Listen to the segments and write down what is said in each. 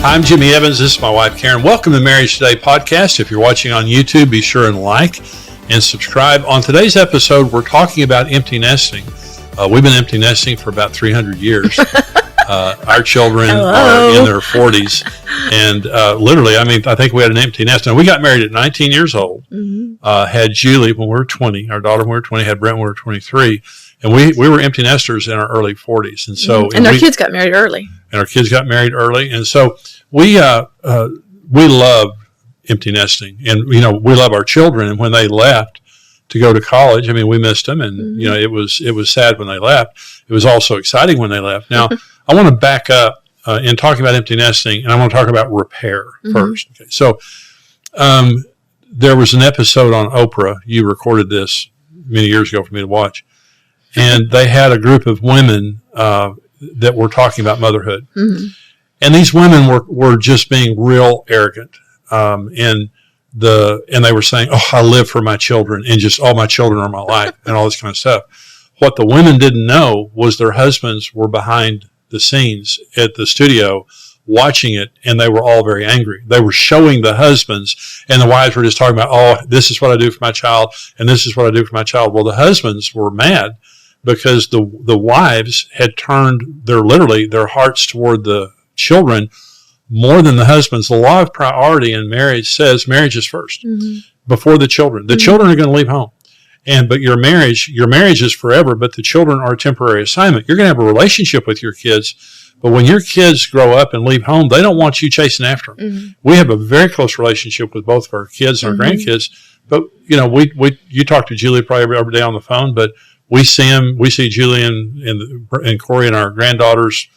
I'm Jimmy Evans. This is my wife, Karen. Welcome to the Marriage Today podcast. If you're watching on YouTube, be sure and like and subscribe. On today's episode, we're talking about empty nesting. We've been empty nesting for about 300 years. Our children are in their 40s. And literally, I think we had an empty nest. Now, we got married at 19 years old, had Julie when we were 20, our daughter when we were 20, had Brent when we were 23. And we were empty nesters in our early 40s. And so, and our kids got married early. And so we love empty nesting, and we love our children. And when they left to go to college, we missed them, and it was sad when they left. It was also exciting when they left. Now I want to back up in talking about empty nesting, and I want to talk about repair first. Okay, so there was an episode on Oprah. You recorded this many years ago for me to watch, and they had a group of women that were talking about motherhood. And these women were just being real arrogant. And they were saying, "Oh, I live for my children, and just all my children are my life," and all this kind of stuff. What the women didn't know was their husbands were behind the scenes at the studio watching it, and they were all very angry. They were showing the husbands, and the wives were just talking about, "Oh, this is what I do for my child, and this is what I do for my child." Well, the husbands were mad because the wives had turned their hearts toward the children more than the husbands. The law of priority in marriage says marriage is first before the children. The children are going to leave home, but your marriage is forever, but the children are a temporary assignment. You're going to have a relationship with your kids, but when your kids grow up and leave home, they don't want you chasing after them. We have a very close relationship with both of our kids and our grandkids, but you talk to Julie probably every day on the phone, but we see Julie and Corey and our granddaughters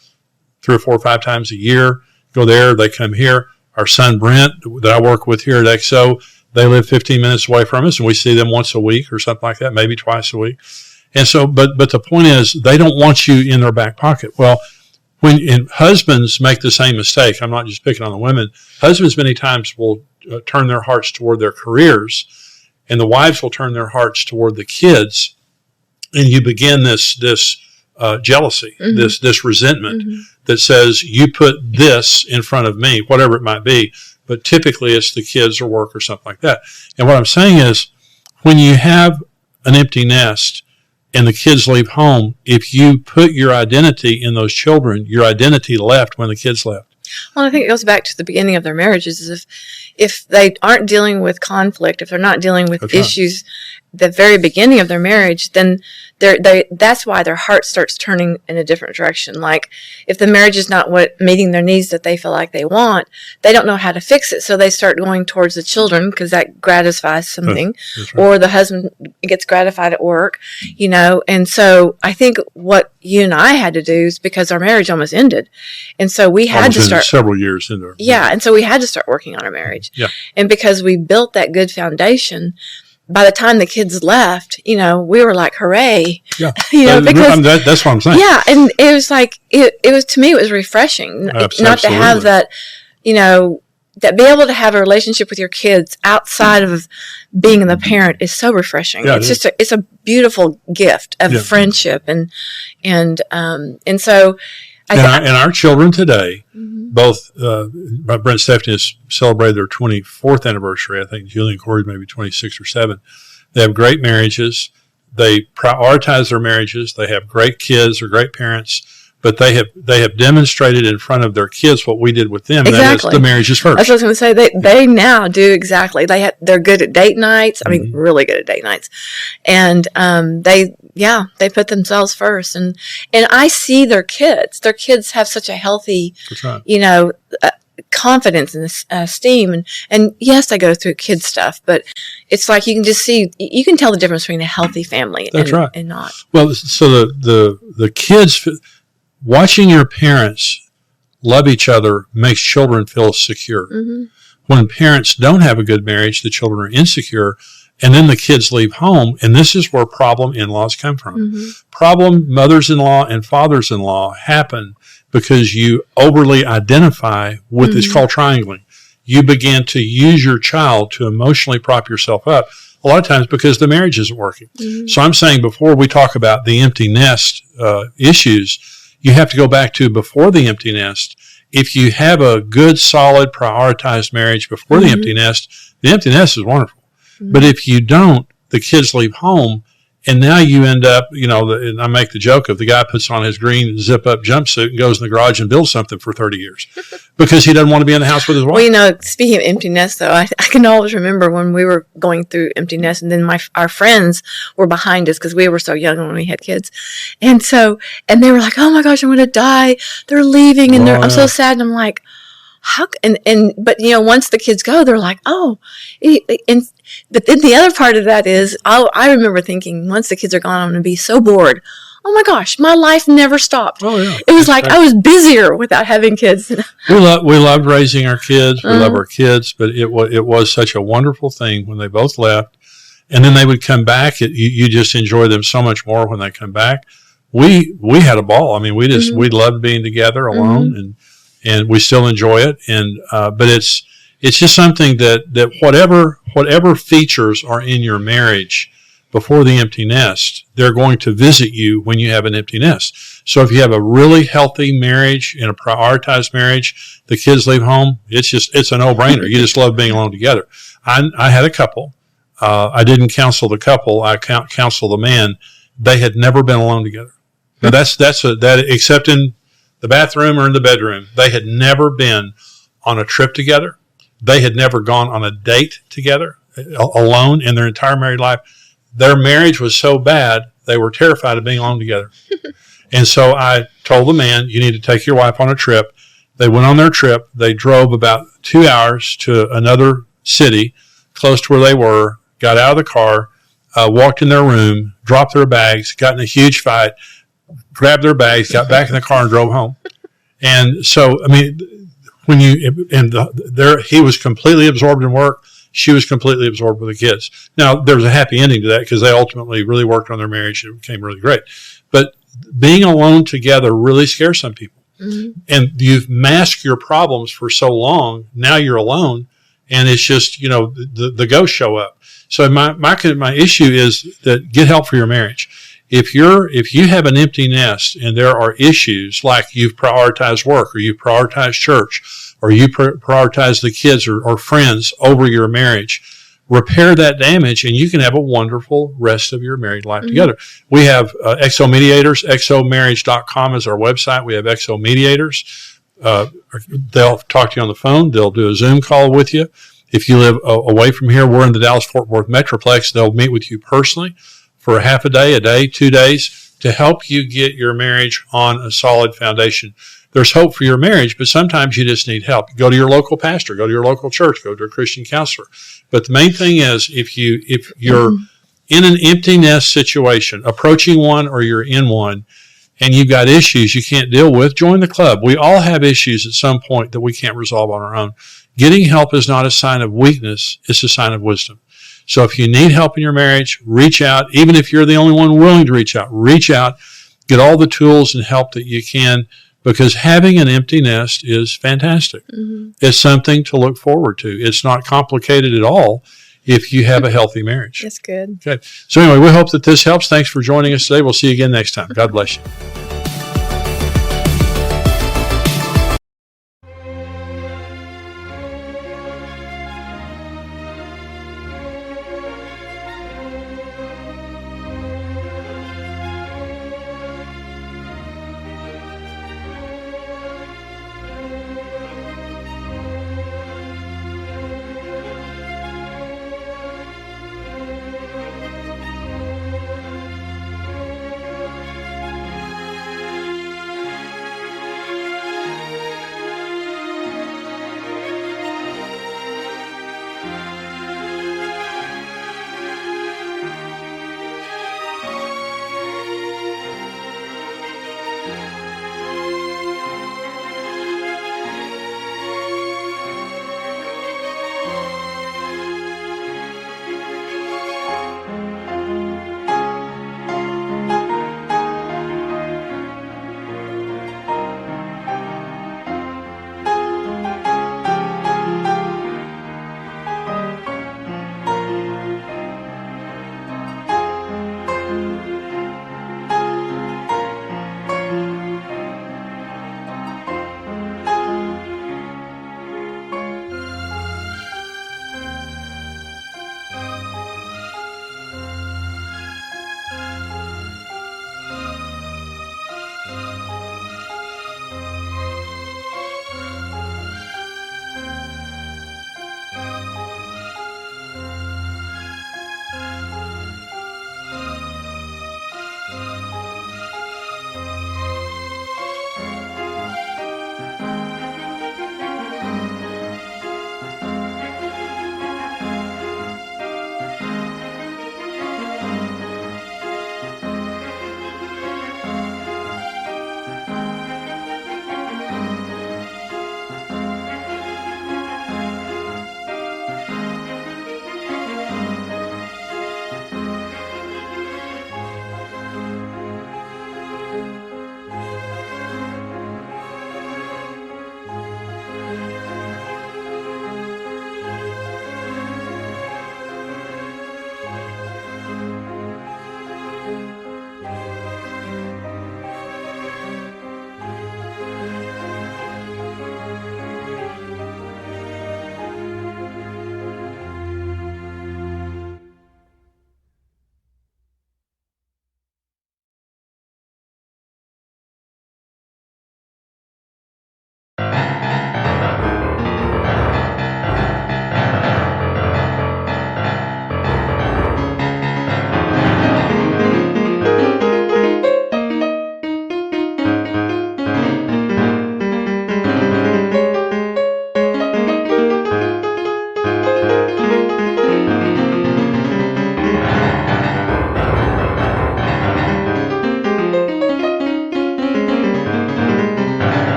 3 or 4 or 5 times a year. Go there, they come here. Our son Brent, that I work with here at XO, they live 15 minutes away from us, and we see them once a week or something like that, maybe twice a week. And so, but the point is, they don't want you in their back pocket. Well, when husbands make the same mistake, I'm not just picking on the women, husbands many times will turn their hearts toward their careers, and the wives will turn their hearts toward the kids, and you begin this jealousy, this resentment that says, you put this in front of me, whatever it might be, but typically it's the kids or work or something like that. And what I'm saying is, when you have an empty nest and the kids leave home, if you put your identity in those children, your identity left when the kids left. Well, I think it goes back to the beginning of their marriages. Is if they aren't dealing with conflict, if they're not dealing with issues the very beginning of their marriage, then that's why their heart starts turning in a different direction. Like, if the marriage is not meeting their needs that they feel like they want, they don't know how to fix it, so they start going towards the children because that gratifies something, or the husband gets gratified at work, And so I think what you and I had to do is, because our marriage almost ended, and so we had to start several years into it. Yeah, and so we had to start working on our marriage. Yeah, and because we built that good foundation, by the time the kids left, we were like, hooray. Yeah. Because that's what I'm saying. Yeah. And it was like, it was, to me, it was refreshing not to have that, that be able to have a relationship with your kids outside of being the parent is so refreshing. Yeah, it's a beautiful gift of friendship. And so and our children today, both Brent and Stephanie has celebrated their 24th anniversary. I think Julie and Corey maybe 26 or 7. They have great marriages. They prioritize their marriages. They have great kids. They're great parents. But they have demonstrated in front of their kids what we did with them. Exactly. That is, the marriage is first. That's what I was going to say. They now do exactly. They're good at date nights. Really good at date nights. And they put themselves first. And I see their kids. Their kids have such a healthy, confidence and esteem. And yes, they go through kid stuff, but it's like you can tell the difference between a healthy family and not. Well, so the kids, watching your parents love each other makes children feel secure. When parents don't have a good marriage, the children are insecure, and then the kids leave home, and this is where problem in-laws come from. Problem mothers-in-law and fathers-in-law happen because you overly identify with, it's called triangling. You begin to use your child to emotionally prop yourself up, a lot of times because the marriage isn't working. So I'm saying, before we talk about the empty nest issues, you have to go back to before the empty nest if you have a good, solid, prioritized marriage before the empty nest is wonderful. But if you don't, the kids leave home, and now you end up, and I make the joke of the guy puts on his green zip-up jumpsuit and goes in the garage and builds something for 30 years because he doesn't want to be in the house with his wife. Well, speaking of empty nest, though, I can always remember when we were going through empty nest, and then our friends were behind us because we were so young when we had kids. And they were like, oh my gosh, I'm going to die. They're leaving, and I'm so sad. And I'm like, but once the kids go, they're like, oh, but then the other part of that is, I remember thinking, once the kids are gone, I'm going to be so bored. Oh my gosh, my life never stopped. Oh yeah, it was like I was busier without having kids. We loved raising our kids. We love our kids, but it was such a wonderful thing when they both left, and then they would come back. You just enjoy them so much more when they come back. We had a ball. I mean, we loved being together alone, and we still enjoy it. And but it's just something that whatever features are in your marriage before the empty nest, they're going to visit you when you have an empty nest. So if you have a really healthy marriage and a prioritized marriage, the kids leave home, it's a no-brainer. You just love being alone together. I had a couple. I didn't counsel the couple. I counseled the man. They had never been alone together. Now that's except in the bathroom or in the bedroom. They had never been on a trip together. They had never gone on a date together alone in their entire married life. Their marriage was so bad, they were terrified of being alone together. And so I told the man, you need to take your wife on a trip. They went on their trip. They drove about 2 hours to another city close to where they were, got out of the car, walked in their room, dropped their bags, got in a huge fight, grabbed their bags, got back in the car and drove home. And so, I mean, he was completely absorbed in work. She was completely absorbed with the kids. Now, there was a happy ending to that because they ultimately really worked on their marriage and it became really great. But being alone together really scares some people. Mm-hmm. And you've masked your problems for so long. Now you're alone, and it's just, the ghosts show up. So my issue is that get help for your marriage. If you have an empty nest and there are issues like you've prioritized work or you've prioritized church or you prioritize the kids or friends over your marriage, repair that damage and you can have a wonderful rest of your married life together. We have XO Mediators. XOMarriage.com is our website. We have XO Mediators. They'll talk to you on the phone. They'll do a Zoom call with you. If you live away from here, we're in the Dallas-Fort Worth Metroplex. They'll meet with you personally for a half a day, 2 days, to help you get your marriage on a solid foundation. There's hope for your marriage, but sometimes you just need help. Go to your local pastor, go to your local church, go to a Christian counselor. But the main thing is, if you're in an empty nest situation, approaching one or you're in one, and you've got issues you can't deal with, join the club. We all have issues at some point that we can't resolve on our own. Getting help is not a sign of weakness, it's a sign of wisdom. So if you need help in your marriage, reach out. Even if you're the only one willing to reach out, get all the tools and help that you can, because having an empty nest is fantastic. Mm-hmm. It's something to look forward to. It's not complicated at all if you have a healthy marriage. That's good. Okay. So anyway, we hope that this helps. Thanks for joining us today. We'll see you again next time. God bless you.